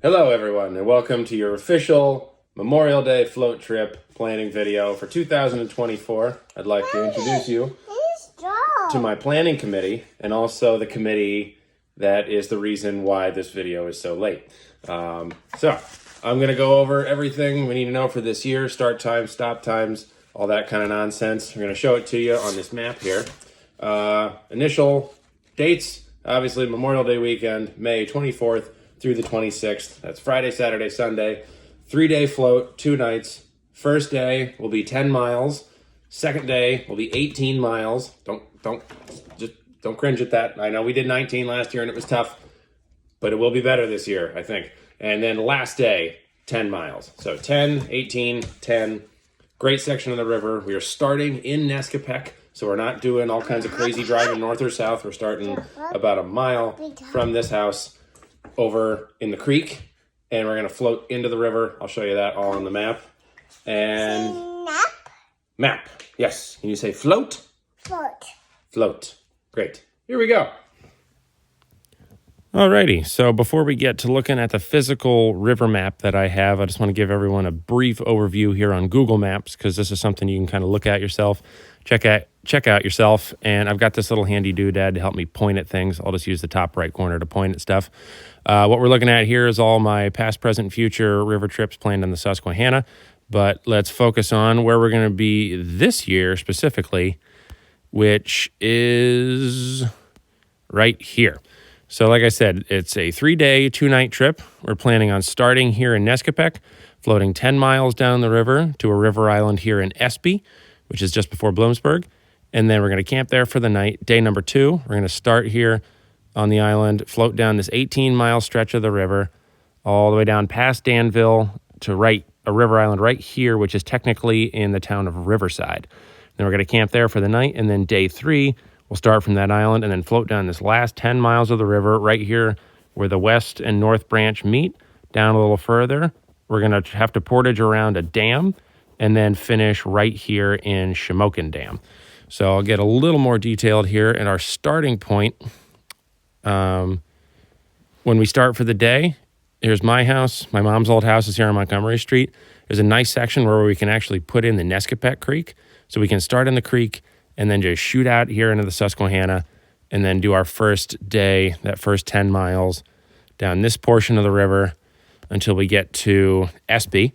Hello everyone and welcome to your official Memorial Day float trip planning video for 2024. I'd like to introduce you to my planning committee and also the committee that is the reason why this video is so late. So I'm going to go over everything we need to know for this year, start times, stop times, all that kind of nonsense. I'm going to show it to you on this map here. Initial dates, obviously Memorial Day weekend, May 24th through the 26th. That's Friday, Saturday, Sunday. 3-day float, 2 nights. First day will be 10 miles. Second day will be 18 miles. Don't cringe at that. I know we did 19 last year and it was tough, but it will be better this year, I think. And then last day, 10 miles. So 10, 18, 10. Great section of the river. We are starting in Nescopeck, so we're not doing all kinds of crazy driving north or south. We're starting about a mile from this house over in the creek, and we're going to float into the river. I'll show you that all on the map. And map. Yes. Can you say float? Float. Great. Here we go. Alrighty, so before we get to looking at the physical river map that I have, I just want to give everyone a brief overview here on Google Maps, because this is something you can kind of look at yourself, check out yourself, and I've got this little handy doodad to help me point at things. I'll just use the top right corner to point at stuff. What we're looking at here is all my past, present, future river trips planned on the Susquehanna, but let's focus on where we're going to be this year specifically, which is right here. So like I said, it's a 3-day, 2-night trip. We're planning on starting here in Nescopeck, floating 10 miles down the river to a river island here in Espy, which is just before Bloomsburg. And then we're going to camp there for the night. Day number 2, we're going to start here on the island, float down this 18-mile stretch of the river, all the way down past Danville to a river island right here, which is technically in the town of Riverside. Then we're going to camp there for the night. And then day 3, we'll start from that island and then float down this last 10 miles of the river right here where the west and north branch meet. Down a little further, we're going to have to portage around a dam and then finish right here in Shamokin Dam. So I'll get a little more detailed here at our starting point. When we start for the day, here's my house. My mom's old house is here on Montgomery Street. There's a nice section where we can actually put in the Nescopeck Creek. So we can start in the creek and then just shoot out here into the Susquehanna and then do our first day, that first 10 miles down this portion of the river until we get to Espy.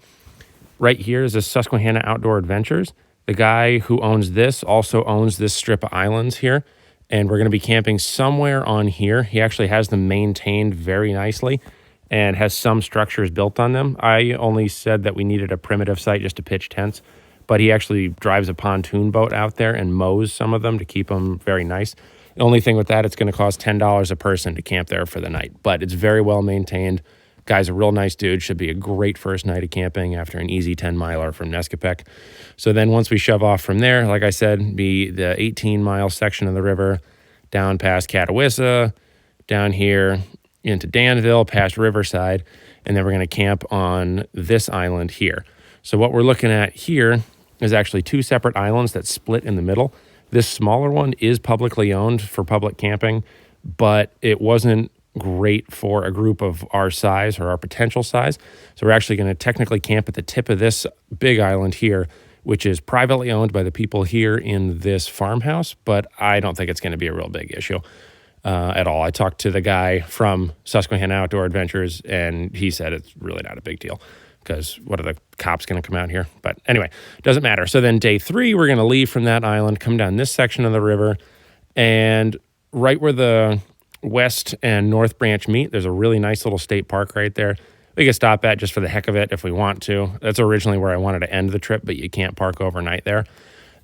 Right here is the Susquehanna Outdoor Adventures. The guy who owns this also owns this strip of islands here, and we're going to be camping somewhere on here. He actually has them maintained very nicely and has some structures built on them. I only said that we needed a primitive site just to pitch tents, but he actually drives a pontoon boat out there and mows some of them to keep them very nice. The only thing with that, it's going to cost $10 a person to camp there for the night, but it's very well maintained. Guy's a real nice dude. Should be a great first night of camping after an easy 10-miler from Nescopeck. So then once we shove off from there, like I said, be the 18-mile section of the river down past Catawissa, down here into Danville, past Riverside, and then we're going to camp on this island here. So what we're looking at here is actually 2 separate islands that split in the middle. This smaller one is publicly owned for public camping, but it wasn't great for a group of our size or our potential size. So we're actually going to technically camp at the tip of this big island here, which is privately owned by the people here in this farmhouse, but I don't think it's going to be a real big issue at all. I talked to the guy from Susquehanna Outdoor Adventures, and he said it's really not a big deal, because what are the cops going to come out here? But anyway, doesn't matter. So then day 3, we're going to leave from that island, come down this section of the river, and right where the west and north branch meet, there's a really nice little state park right there. We can stop at just for the heck of it if we want to. That's originally where I wanted to end the trip, but you can't park overnight there.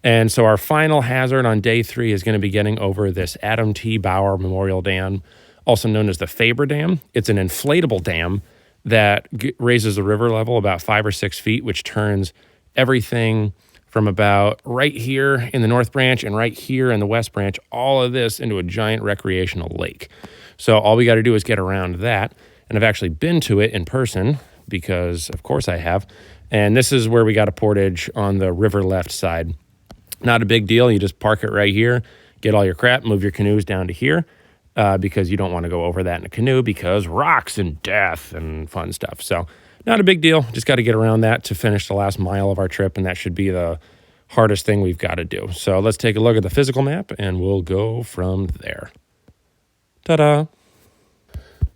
And so our final hazard on day 3 is going to be getting over this Adam T. Bauer Memorial Dam, also known as the Faber Dam. It's an inflatable dam that raises the river level about 5 or 6 feet, which turns everything from about right here in the North Branch and right here in the West Branch, all of this into a giant recreational lake. So all we got to do is get around that. And I've actually been to it in person because, of course, I have. And this is where we got a portage on the river left side. Not a big deal. You just park it right here, get all your crap, move your canoes down to here. because you don't want to go over that in a canoe because rocks and death and fun stuff. So not a big deal. Just got to get around that to finish the last mile of our trip, and that should be the hardest thing we've got to do. So let's take a look at the physical map, and we'll go from there. Ta-da!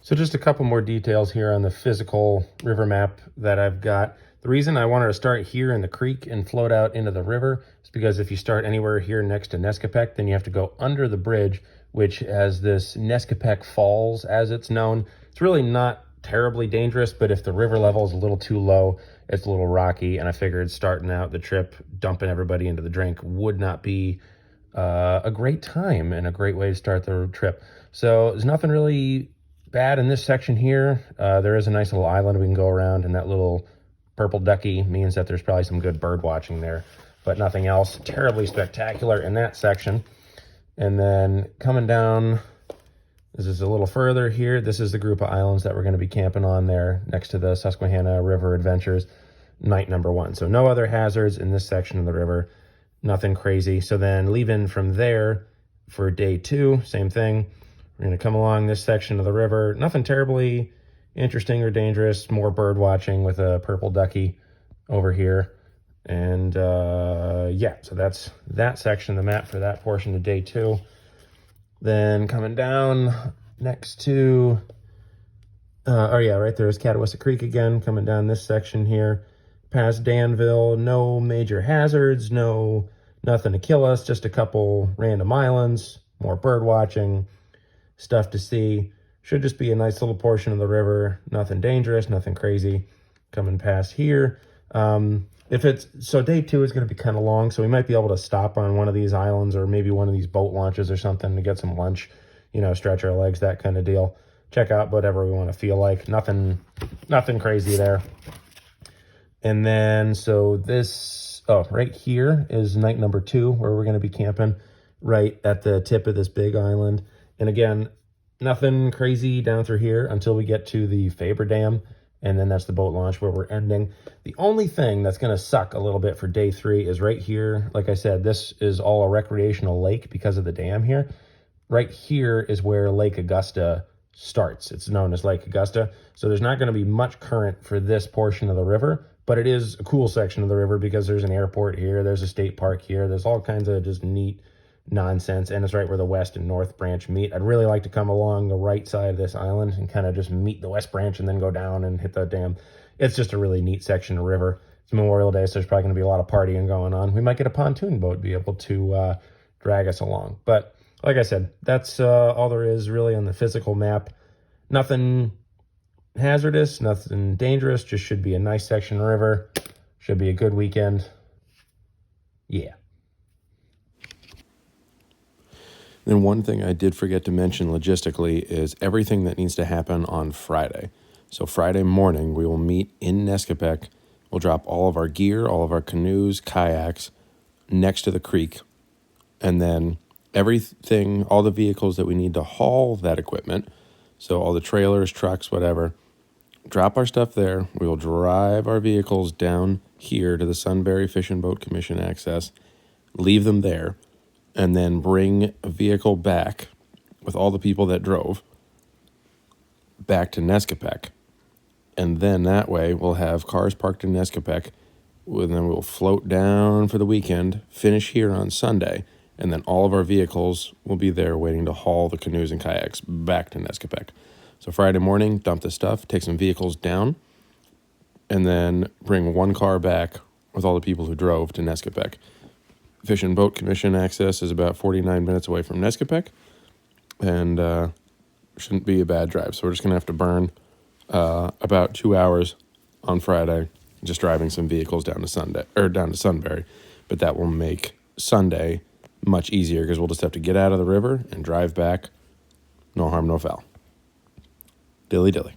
So just a couple more details here on the physical river map that I've got. The reason I wanted to start here in the creek and float out into the river is because if you start anywhere here next to Nescopeck, then you have to go under the bridge, which has this Nescopeck Falls, as it's known. It's really not terribly dangerous, but if the river level is a little too low, it's a little rocky, and I figured starting out the trip, dumping everybody into the drink would not be a great time and a great way to start the trip. So there's nothing really bad in this section here. There is a nice little island we can go around, and that little purple ducky means that there's probably some good bird watching there, but nothing else terribly spectacular in that section. And then coming down, this is a little further here. This is the group of islands that we're going to be camping on there next to the Susquehanna River Adventures, night number 1. So no other hazards in this section of the river, nothing crazy. So then leaving from there for day 2, same thing. We're going to come along this section of the river. Nothing terribly interesting or dangerous. More bird watching with a purple ducky over here. And yeah, so that's that section of the map for that portion of day 2. Then coming down next to, oh yeah, right there is Catawissa Creek again. Coming down this section here, past Danville. No major hazards, nothing to kill us. Just a couple random islands, more bird watching, stuff to see. Should just be a nice little portion of the river. Nothing dangerous, nothing crazy. Coming past here. So day 2 is going to be kind of long, so we might be able to stop on one of these islands or maybe one of these boat launches or something to get some lunch, stretch our legs, that kind of deal. Check out whatever we want to feel like. Nothing crazy there. And then, so this, right here is night number 2, where we're going to be camping right at the tip of this big island. And again, nothing crazy down through here until we get to the Faber Dam, and then that's the boat launch where we're ending. The only thing that's going to suck a little bit for day 3 is right here. Like I said, this is all a recreational lake because of the dam here. Right here is where Lake Augusta starts. It's known as Lake Augusta. So there's not going to be much current for this portion of the river, but it is a cool section of the river because there's an airport here, there's a state park here, there's all kinds of just neat nonsense, and it's right where the west and north branch meet. I'd really like to come along the right side of this island and kind of just meet the west branch and then go down and hit the dam. It's just a really neat section of river. It's Memorial Day, so there's probably going to be a lot of partying going on. We might get a pontoon boat be able to drag us along. But like I said, that's all there is really on the physical map. Nothing hazardous, nothing dangerous, just should be a nice section of river. Should be a good weekend. Yeah. Then one thing I did forget to mention logistically is everything that needs to happen on Friday. So Friday morning, we will meet in Nescopeck. We'll drop all of our gear, all of our canoes, kayaks next to the creek. And then everything, all the vehicles that we need to haul that equipment, so all the trailers, trucks, whatever, drop our stuff there. We will drive our vehicles down here to the Sunbury Fish and Boat Commission access, leave them there, and then bring a vehicle back with all the people that drove back to Nescopeck. And then that way we'll have cars parked in Nescopeck, and then we'll float down for the weekend, finish here on Sunday, and then all of our vehicles will be there waiting to haul the canoes and kayaks back to Nescopeck. So Friday morning, dump the stuff, take some vehicles down, and then bring one car back with all the people who drove to Nescopeck. Fish and Boat Commission access is about 49 minutes away from Nescopeck, and shouldn't be a bad drive. So we're just going to have to burn about 2 hours on Friday just driving some vehicles down to Sunbury, but that will make Sunday much easier because we'll just have to get out of the river and drive back. No harm, no foul. Dilly dilly.